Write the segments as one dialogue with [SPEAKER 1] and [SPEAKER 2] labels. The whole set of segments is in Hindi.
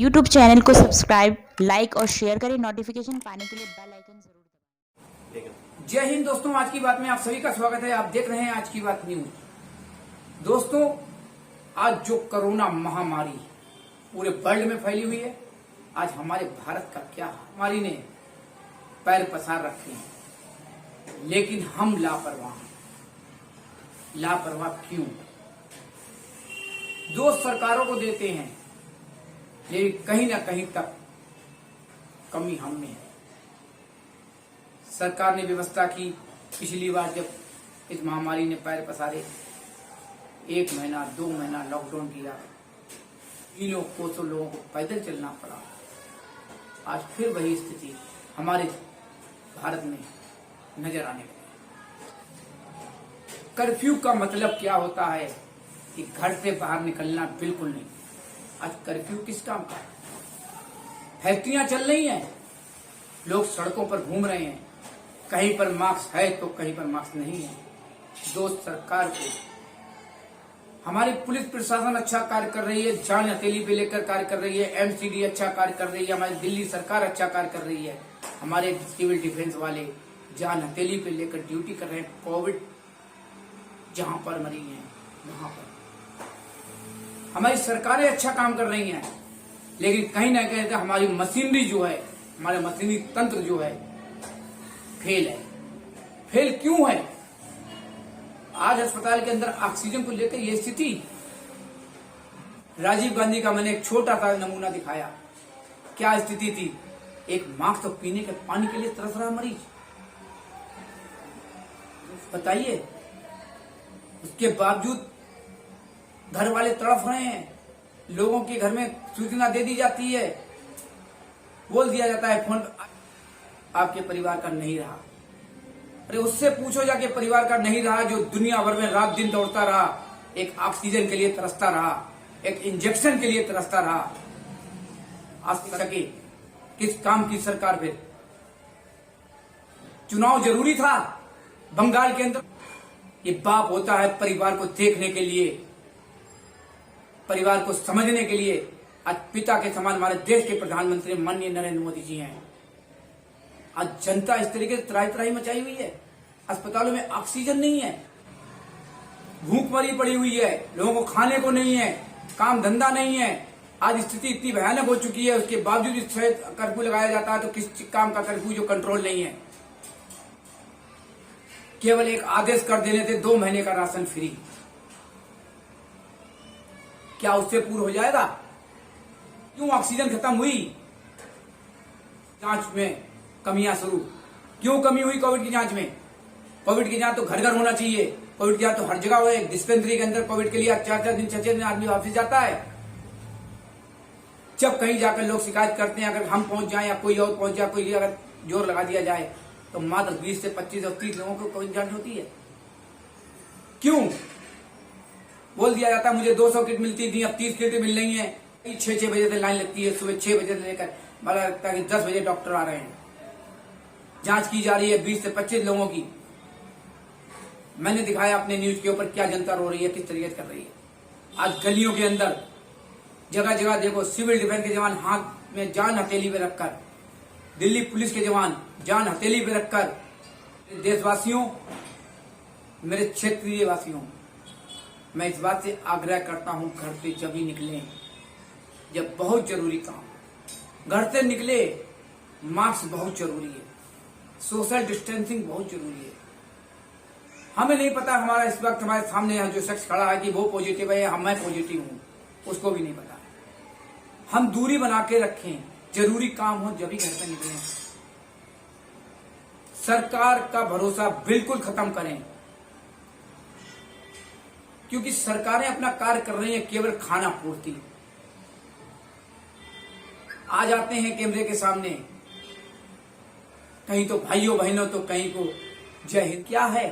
[SPEAKER 1] यूट्यूब चैनल को सब्सक्राइब, लाइक और शेयर करें। नोटिफिकेशन पाने के लिए बेल आइकन जरूर दबाएं।
[SPEAKER 2] जय हिंद दोस्तों, आज की बात में आप सभी का स्वागत है। आप देख रहे हैं आज की बात न्यूज। दोस्तों, आज जो कोरोना महामारी पूरे वर्ल्ड में फैली हुई है, आज हमारे भारत का क्या महामारी ने पैर पसार रखे हैं, लेकिन हम लापरवाह हैं। लापरवाह क्यों? दोष सरकारों को देते हैं, लेकिन कहीं ना कहीं तक कमी हम में है। सरकार ने व्यवस्था की, पिछली बार जब इस महामारी ने पैर पसारे, 1 महीना 2 महीना लॉकडाउन किया, तीनों कोसों लोगों को पैदल चलना पड़ा। आज फिर वही स्थिति हमारे भारत में नजर आने लगी। कर्फ्यू का मतलब क्या होता है कि घर से बाहर निकलना बिल्कुल नहीं। आज कर्फ्यू किस काम का है? फैक्ट्रियां चल रही हैं, लोग सड़कों पर घूम रहे हैं, कहीं पर मास्क है तो कहीं पर मास्क नहीं है। दोस्त सरकार को। हमारी पुलिस प्रशासन अच्छा कार्य कर रही है, जान हथेली पे लेकर कार्य कर रही है, एमसीडी अच्छा कार्य कर रही है, हमारी दिल्ली सरकार अच्छा कार्य कर रही है, हमारे सिविल डिफेंस वाले जान हथेली पे लेकर ड्यूटी कर रहे हैं। कोविड जहां पर मरी है वहां पर हमारी सरकारें अच्छा काम कर रही हैं, लेकिन कहीं ना कहीं हमारी मशीनरी जो है, हमारा मशीनरी तंत्र जो है फेल है। फेल क्यों है? आज अस्पताल के अंदर ऑक्सीजन को लेकर यह स्थिति। राजीव गांधी का मैंने एक छोटा सा नमूना दिखाया, क्या स्थिति थी। एक मास्क तो पीने के पानी के लिए तरस रहा मरीज, बताइए। उसके बावजूद घर वाले तड़प रहे हैं, लोगों के घर में सूचना दे दी जाती है, बोल दिया जाता है फोन, आपके परिवार का नहीं रहा। अरे उससे पूछो जाके परिवार का नहीं रहा जो दुनिया भर में रात दिन दौड़ता रहा, एक ऑक्सीजन के लिए तरसता रहा, एक इंजेक्शन के लिए तरसता रहा। आज सके किस काम की सरकार? फिर चुनाव जरूरी था बंगाल के अंदर। ये बाप होता है परिवार को देखने के लिए, परिवार को समझने के लिए। आज पिता के समान हमारे देश के प्रधानमंत्री माननीय नरेंद्र मोदी जी हैं। आज जनता इस तरीके से त्राही त्राही मचाई हुई है, अस्पतालों में ऑक्सीजन नहीं है, भूखमरी पड़ी हुई है, लोगों को खाने को नहीं है, काम धंधा नहीं है। आज स्थिति इतनी भयानक हो चुकी है, उसके बावजूद इस कर्फ्यू लगाया जाता है तो किस काम का कर्फ्यू जो कंट्रोल नहीं है। केवल एक आदेश कर देने थे 2 महीने का राशन फ्री, क्या उससे पूर्ण हो जाएगा? क्यों ऑक्सीजन खत्म हुई? जांच में कमियां शुरू। क्यों कमी हुई कोविड की जांच में? कोविड की जांच तो घर घर होना चाहिए, कोविड की जांच तो हर जगह हो। डिस्पेंसरी के अंदर कोविड के लिए 4-4 दिन 6-6 दिन आदमी वापस जाता है। जब कहीं जाकर लोग शिकायत करते हैं, अगर हम पहुंच जाएं या कोई और पहुंच जाए, कोई अगर जोर लगा दिया जाए तो मात्र 20 से 25 और 30 लोगों को कोविड जांच होती है। क्यों? बोल दिया जाता है मुझे 200 किट मिलती थी, अब 30 किट मिल रही है। 6-6 बजे से लाइन लगती है, सुबह 6 बजे से लेकर मला लगता है कि 10 बजे डॉक्टर आ रहे हैं। जांच की जा रही है 20 से 25 लोगों की। मैंने दिखाया अपने न्यूज के ऊपर क्या जनता रो रही है, किस तरीके से कर रही है। आज गलियों के अंदर जगह जगह देखो, सिविल डिफेंस के जवान हाथ में जान हथेली पे रखकर, दिल्ली पुलिस के जवान जान हथेली पे रखकर। देशवासियों, मेरे क्षेत्रीय वासियों, मैं इस बात से आग्रह करता हूं, घर से जब ही निकलें जब बहुत जरूरी काम। घर से निकले, मास्क बहुत जरूरी है, सोशल डिस्टेंसिंग बहुत जरूरी है। हमें नहीं पता हमारा इस वक्त हमारे सामने जो शख्स खड़ा है कि वो पॉजिटिव है या मैं पॉजिटिव हूं, उसको भी नहीं पता है। हम दूरी बना के रखें, जरूरी काम हो जब ही घर से निकलें। सरकार का भरोसा बिल्कुल खत्म करें, क्योंकि सरकारें अपना कार्य कर रही हैं केवल खाना पूर्ति। आ जाते हैं कैमरे के सामने, कहीं तो भाइयों बहनों तो कहीं को जय हिंद। क्या है?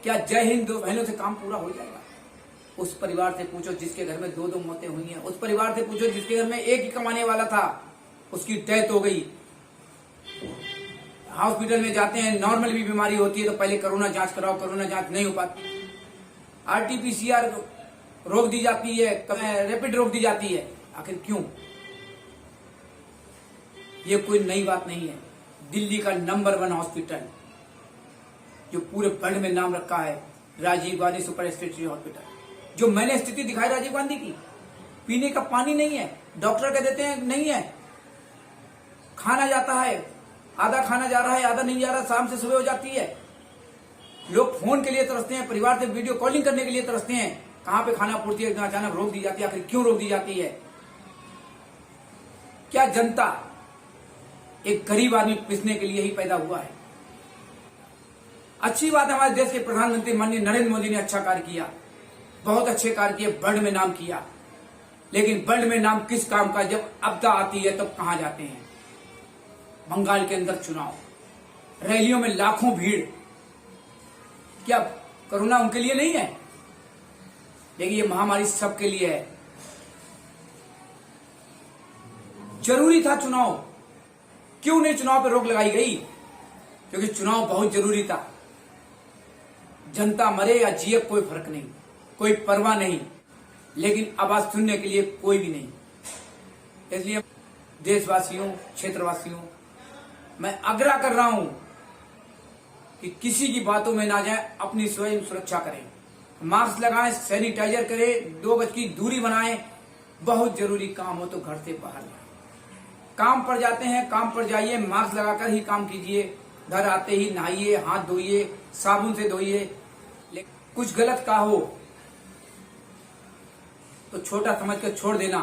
[SPEAKER 2] क्या जय हिंद 2 बहनों से काम पूरा हो जाएगा? उस परिवार से पूछो जिसके घर में 2-2 मौतें हुई हैं। उस परिवार से पूछो जिसके घर में एक ही कमाने वाला था, उसकी डेथ हो गई। हॉस्पिटल में जाते हैं, नॉर्मल भी बीमारी होती है तो पहले कोरोना जांच कराओ, कोरोना जांच नहीं हो पाती, आरटीपीसीआर रोक दी जाती है, रैपिड रोक दी जाती है। आखिर क्यों? ये कोई नई बात नहीं है। दिल्ली का नंबर 1 हॉस्पिटल जो पूरे वर्ल्ड में नाम रखा है, Rajiv Gandhi super speciality hospital, जो मैंने स्थिति दिखाई राजीव गांधी की, पीने का पानी नहीं है, डॉक्टर कह देते हैं नहीं है, खाना जाता है, आधा खाना जा रहा है, आधा नहीं जा रहा, शाम से सुबह हो जाती है। लोग फोन के लिए तरसते हैं, परिवार से वीडियो कॉलिंग करने के लिए तरसते हैं, कहां पे खाना पूर्ति है, अचानक रोक दी जाती है। आखिर क्यों रोक दी जाती है? क्या जनता एक गरीब आदमी पिसने के लिए ही पैदा हुआ है? अच्छी बात है, हमारे देश के प्रधानमंत्री माननीय नरेंद्र मोदी ने अच्छा कार्य किया, बहुत अच्छे कार्य किए, वर्ल्ड में नाम किया। लेकिन वर्ल्ड में नाम किस काम का? जब आपदा आती है तब कहां जाते हैं? बंगाल के अंदर चुनाव, रैलियों में लाखों भीड़। क्या कोरोना उनके लिए नहीं है? लेकिन ये महामारी सबके लिए है। जरूरी था चुनाव, क्यों नहीं चुनाव पर रोक लगाई गई? क्योंकि चुनाव बहुत जरूरी था। जनता मरे या जिए कोई फर्क नहीं, कोई परवाह नहीं, लेकिन आवाज सुनने के लिए कोई भी नहीं। इसलिए देशवासियों, क्षेत्रवासियों, मैं आग्रह कर रहा हूं कि किसी की बातों में ना जाए, अपनी स्वयं सुरक्षा करें, मास्क लगाएं, सैनिटाइजर करें, 2 गज की दूरी बनाएं। बहुत जरूरी काम हो तो घर से बाहर जाए। काम पर जाते हैं, काम पर जाइए, मास्क लगाकर ही काम कीजिए। घर आते ही नहाइए, हाथ धोइए, साबुन से धोइए। कुछ गलत का हो तो छोटा समझकर छोड़ देना,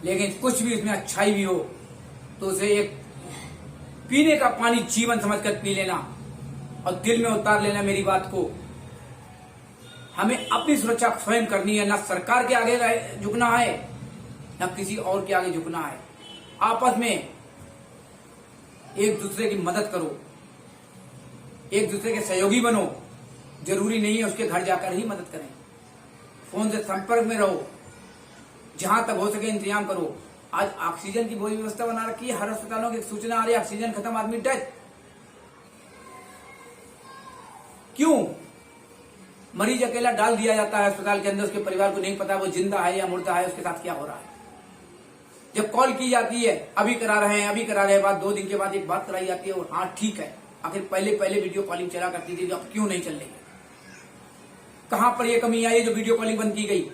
[SPEAKER 2] लेकिन कुछ भी उसमें अच्छाई भी हो तो उसे एक पीने का पानी जीवन समझकर पी लेना और दिल में उतार लेना मेरी बात को। हमें अपनी सुरक्षा स्वयं करनी है, ना सरकार के आगे झुकना है, ना किसी और के आगे झुकना है। आपस में एक दूसरे की मदद करो, एक दूसरे के सहयोगी बनो। जरूरी नहीं है उसके घर जाकर ही मदद करें, फोन से संपर्क में रहो, जहां तक हो सके इंतजाम करो। आज ऑक्सीजन की वही व्यवस्था बना रखी है, हर अस्पतालों की सूचना आ रही है ऑक्सीजन खत्म, आदमी डेथ। क्यों? मरीज अकेला डाल दिया जाता है अस्पताल के अंदर, उसके परिवार को नहीं पता वो जिंदा है या मुर्दा है, उसके साथ क्या हो रहा है। जब कॉल की जाती है, अभी करा रहे हैं, अभी करा रहे हैं, बाद 2 दिन के बाद एक बात कराई जाती है और हाँ ठीक है। आखिर पहले वीडियो कॉलिंग चला करती थी, अब क्यों नहीं चल रही है? कहां पर यह कमी आई है जो वीडियो कॉलिंग बंद की गई?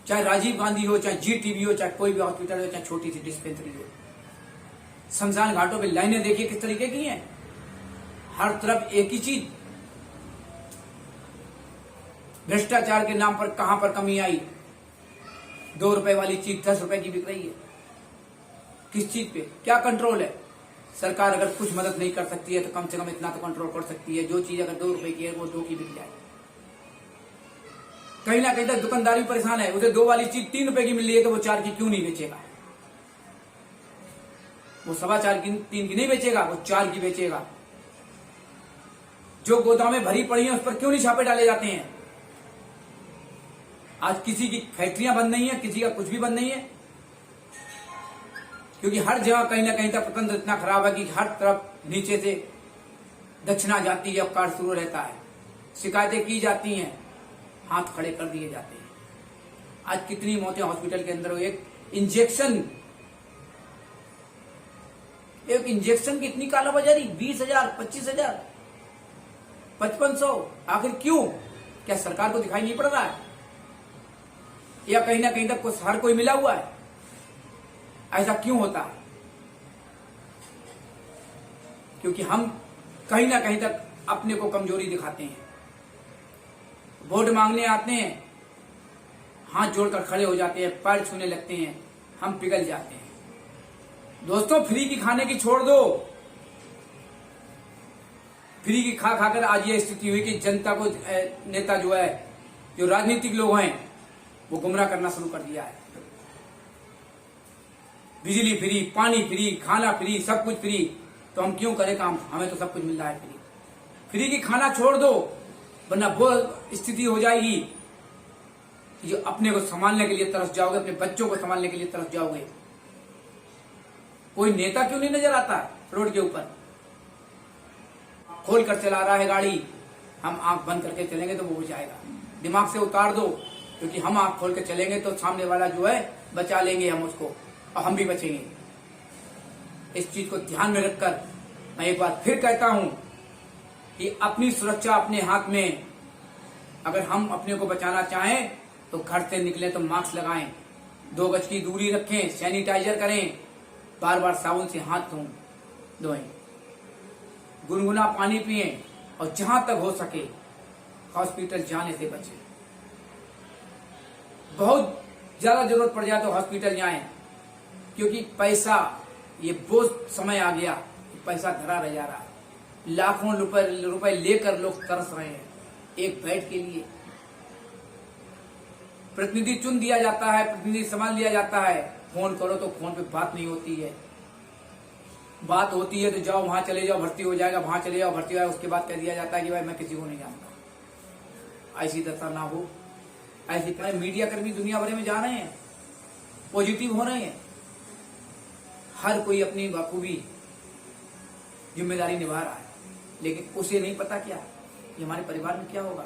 [SPEAKER 2] चाहे राजीव गांधी हो, चाहे GTB हो, चाहे कोई भी हॉस्पिटल हो, चाहे छोटी सी डिस्पेंसरी हो। शमशान घाटों पे लाइनें देखिए किस तरीके की हैं, हर तरफ एक ही चीज। भ्रष्टाचार के नाम पर कहां पर कमी आई? 2 रुपए वाली चीज 10 रुपए की बिक रही है। किस चीज पे क्या कंट्रोल है? सरकार अगर कुछ मदद नहीं कर सकती है तो कम से कम इतना तो कंट्रोल कर सकती है, जो चीज अगर 2 रुपए की है वो 2 की बिक जाए। कहीं ना कहीं तक दुकानदार भी परेशान है, उसे 2 वाली चीज 3 रुपए की मिल रही है तो वो 4 की क्यों नहीं बेचेगा? वो 4.25 की 3 की नहीं बेचेगा, वो 4 की बेचेगा। जो गोदामें भरी पड़ी हैं उस पर क्यों नहीं छापे डाले जाते हैं? आज किसी की फैक्ट्रियां बंद नहीं है, किसी का कुछ भी बंद नहीं है, क्योंकि हर जगह कहीं ना कहीं तक प्रतंत्र इतना खराब है कि हर तरफ नीचे से दक्षिणा जाती है, कार्य शुरू रहता है, शिकायतें की जाती हैं, हाथ खड़े कर दिए जाते हैं। आज कितनी मौतें हॉस्पिटल के अंदर, एक इंजेक्शन की इतनी कालाबाजारी, 20,000, 25,000, 5500। आखिर क्यों? क्या सरकार को दिखाई नहीं पड़ रहा है या कहीं ना कहीं तक हर कोई मिला हुआ है? ऐसा क्यों होता है? क्योंकि हम कहीं ना कहीं तक अपने को कमजोरी दिखाते हैं। वोट मांगने आते हैं, हाथ जोड़कर खड़े हो जाते हैं, पैर छूने लगते हैं, हम पिघल जाते हैं। दोस्तों, फ्री की खाने की छोड़ दो। फ्री की खा खाकर आज ये स्थिति हुई कि जनता को नेता जो है, जो राजनीतिक लोग हैं, वो गुमराह करना शुरू कर दिया है। बिजली फ्री, पानी फ्री, खाना फ्री, सब कुछ फ्री, तो हम क्यों करें काम? हमें तो सब कुछ मिल रहा है फ्री। फ्री की खाना छोड़ दो, वरना वो स्थिति हो जाएगी कि जो अपने को संभालने के लिए तरस जाओगे, अपने बच्चों को संभालने के लिए तरस जाओगे। कोई नेता क्यों नहीं नजर आता रोड के ऊपर? खोल कर चला रहा है गाड़ी, हम आंख बंद करके चलेंगे तो वो हो जाएगा। दिमाग से उतार दो, क्योंकि हम आंख खोल के चलेंगे तो सामने वाला जो है बचा लेंगे हम उसको, और हम भी बचेंगे। इस चीज को ध्यान में रखकर मैं एक बार फिर कहता हूं कि अपनी सुरक्षा अपने हाथ में। अगर हम अपने को बचाना चाहें तो घर से निकले तो मास्क लगाएं, 2 गज की दूरी रखें, सैनिटाइजर करें, बार बार साबुन से हाथ धोएं, गुनगुना पानी पिएं और जहां तक हो सके हॉस्पिटल जाने से बचें। बहुत ज्यादा जरूरत पड़ जाए तो हॉस्पिटल जाएं, क्योंकि पैसा ये वो समय आ गया कि पैसा धरा रह जा रहा है। लाखों रुपए लेकर लोग तरस रहे हैं एक बेड के लिए। प्रतिनिधि चुन दिया जाता है, प्रतिनिधि संभाल लिया जाता है, फोन करो तो फोन पे बात नहीं होती है। बात होती है तो जाओ वहां चले जाओ, भर्ती हो जाएगा, वहां चले जाओ, भर्ती हो जाएगा, उसके बाद कह दिया जाता है कि भाई मैं किसी को नहीं जानता। ऐसी दशा ना हो। ऐसी मीडिया कर्मी दुनिया भर में जा रहे हैं, पॉजिटिव हो रहे हैं, हर कोई अपनी बखूबी जिम्मेदारी निभा रहा है, लेकिन उसे नहीं पता क्या ये हमारे परिवार में क्या होगा।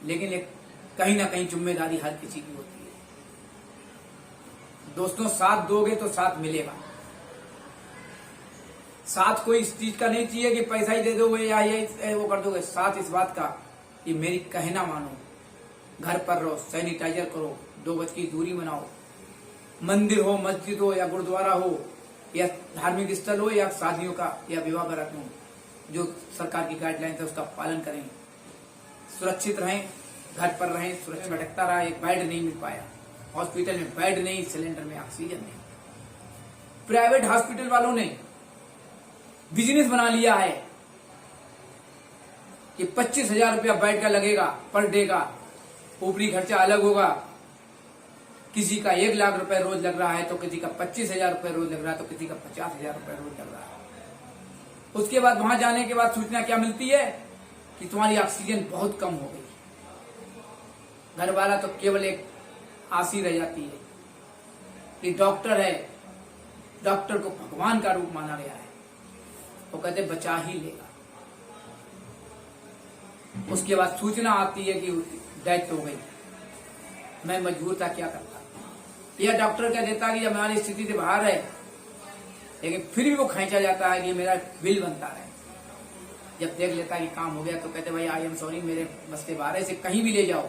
[SPEAKER 2] लेकिन एक कहीं ना कहीं जिम्मेदारी हर किसी की होती है। दोस्तों, साथ दोगे तो साथ मिलेगा। साथ कोई इस चीज का नहीं चाहिए कि पैसा ही दे दोगे या ये वो कर दोगे। साथ इस बात का कि मेरी कहना मानो, घर पर रहो, सैनिटाइजर करो, 2 गज की दूरी बनाओ, मंदिर हो, मस्जिद हो या गुरुद्वारा हो या धार्मिक स्थल हो या शादियों का या विवाह कार्यक्रम हो, जो सरकार की गाइडलाइन है उसका पालन करें, सुरक्षित रहें, घर पर रहें, सुरक्षित भटकता रहा। एक बेड नहीं मिल पाया, हॉस्पिटल में बेड नहीं, सिलेंडर में ऑक्सीजन नहीं। प्राइवेट हॉस्पिटल वालों ने बिजनेस बना लिया है कि 25,000 रुपया बेड का लगेगा पर डे का, ऊपरी खर्चा अलग होगा। किसी का 1 लाख रुपए रोज लग रहा है तो किसी का 25,000 रुपए रोज लग रहा है तो किसी का 50,000 रुपए रोज लग रहा है। उसके बाद वहां जाने के बाद सूचना क्या मिलती है कि तुम्हारी ऑक्सीजन बहुत कम हो गई। घर वाला तो केवल एक आसी रह जाती है कि डॉक्टर है, डॉक्टर को भगवान का रूप माना गया है, वो कहते बचा ही लेगा। उसके बाद सूचना आती है कि डेथ हो गई। मैं मजबूर था, क्या करता। यह डॉक्टर कह देता कि हमारी स्थिति से बाहर है, लेकिन फिर भी वो खींचा जाता है कि मेरा बिल बनता है। जब देख लेता है कि काम हो गया तो कहते भाई आई एम सॉरी, मेरे बस के बाहर से कहीं भी ले जाओ।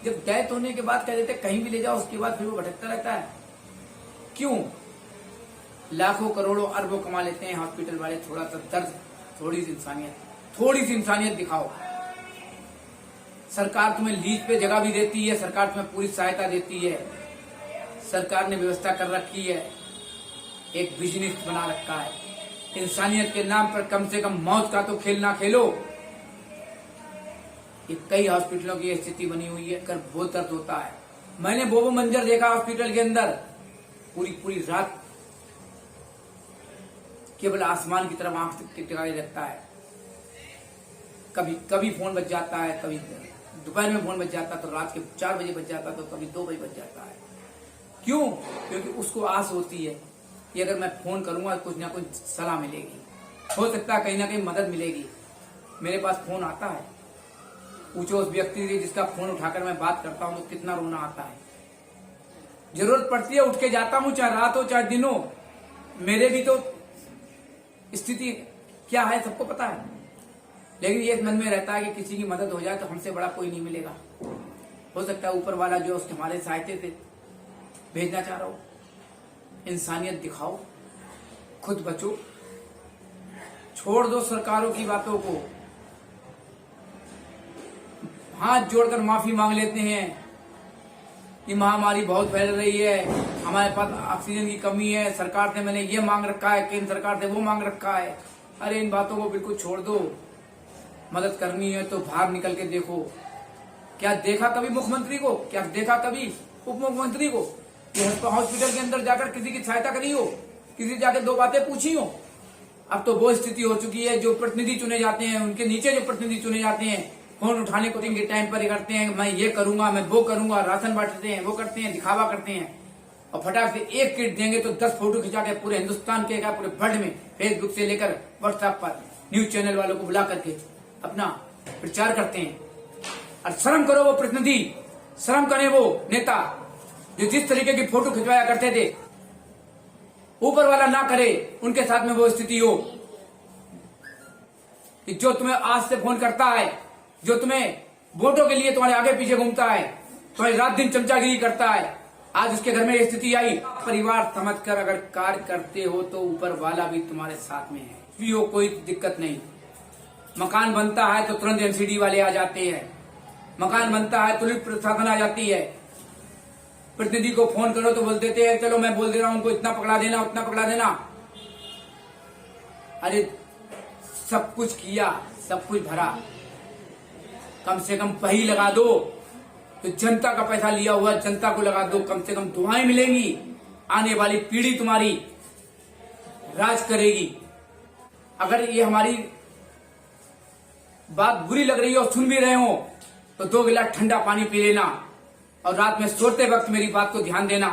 [SPEAKER 2] जब डेथ होने के बाद कह देते कहीं भी ले जाओ, उसके बाद फिर वो भटकता रहता है। क्यों? लाखों करोड़ों अरबों कमा लेते हैं हॉस्पिटल वाले। थोड़ा सा दर्द, थोड़ी सी इंसानियत दिखाओ। सरकार तुम्हें लीज पे जगह भी देती है, सरकार तुम्हें पूरी सहायता देती है, सरकार ने व्यवस्था कर रखी है, एक बिजनेस बना रखा है। इंसानियत के नाम पर कम से कम मौत का तो खेल ना खेलो। ये कई हॉस्पिटलों की स्थिति बनी हुई है, कर बहुत दर्द होता है। मैंने वो मंजर देखा हॉस्पिटल के अंदर, पूरी रात केवल आसमान की तरफ आंख टिकाए रखता है। कभी फोन बज जाता है, कभी दोपहर में फोन बज जाता है तो रात के 4 बजे बज जाता है, तो कभी 2 बजे बज जाता है। क्यों? क्योंकि उसको आस होती है कि अगर मैं फोन करूंगा कुछ ना कुछ सलाह मिलेगी, हो सकता है कहीं ना कहीं मदद मिलेगी। मेरे पास फोन आता है, पूछो उस व्यक्ति से जिसका फोन उठाकर मैं बात करता हूं तो कितना रोना आता है। जरूरत पड़ती है उठ के जाता हूं, चाहे रात हो चाहे दिन हो। मेरे भी तो स्थिति क्या है सबको पता है, लेकिन ये मन में रहता है कि किसी की मदद हो जाए तो हमसे बड़ा कोई नहीं मिलेगा। हो सकता है ऊपर वाला जो उसके हमारे सहायता से भेजना चाह रहा हो। इंसानियत दिखाओ, खुद बचो, छोड़ दो सरकारों की बातों को। हाथ जोड़कर माफी मांग लेते हैं कि महामारी बहुत फैल रही है, हमारे पास ऑक्सीजन की कमी है, सरकार से मैंने ये मांग रखा है, केंद्र सरकार से वो मांग रखा है। अरे इन बातों को बिल्कुल छोड़ दो। मदद करनी है तो बाहर निकल के देखो। क्या देखा कभी मुख्यमंत्री को, क्या देखा कभी उप मुख्यमंत्री को हॉस्पिटल के अंदर जाकर किसी की सहायता करी हो, किसी जाकर 2 बातें पूछी हो? अब तो वो स्थिति हो चुकी है, जो प्रतिनिधि चुने जाते हैं उनके नीचे जो प्रतिनिधि चुने जाते हैं फोन उठाने को के टाइम पर करते हैं, मैं ये करूंगा, मैं वो करूंगा, राशन बांटते हैं, वो करते हैं, दिखावा करते हैं, और फटाक से 1 किट देंगे तो 10 फोटो खिंचा के पूरे हिंदुस्तान के पूरे वर्ल्ड में फेसबुक से लेकर व्हाट्सएप पर न्यूज चैनल वालों को बुला करके अपना प्रचार करते हैं। और शर्म करो वो प्रतिनिधि, शर्म करें वो नेता जो जिस तरीके की फोटो खिंचवाया करते थे। ऊपर वाला ना करे उनके साथ में वो स्थिति हो कि जो तुम्हें आज से फोन करता है, जो तुम्हें वोटों के लिए तुम्हारे आगे पीछे घूमता है, तुम्हारी रात दिन चमचागिरी करता है, आज उसके घर में ये स्थिति आई। परिवार समझकर अगर कार्य करते हो तो ऊपर वाला भी तुम्हारे साथ में है, भी हो कोई दिक्कत नहीं। मकान बनता है तो तुरंत एमसीडी वाले आ जाते हैं, मकान बनता है तुरंत प्रशासन आ जाती है। प्रतिनिधि को फोन करो तो बोल देते हैं चलो मैं बोल दे रहा हूं उनको इतना पकड़ा देना उतना पकड़ा देना। अरे सब कुछ किया, सब कुछ भरा, कम से कम वही लगा दो। तो जनता का पैसा लिया हुआ जनता को लगा दो, कम से कम दुआएं मिलेंगी, आने वाली पीढ़ी तुम्हारी राज करेगी। अगर ये हमारी बात बुरी लग रही है और सुन भी रहे हो तो 2 गिलास ठंडा पानी पी लेना और रात में सोते वक्त मेरी बात को ध्यान देना।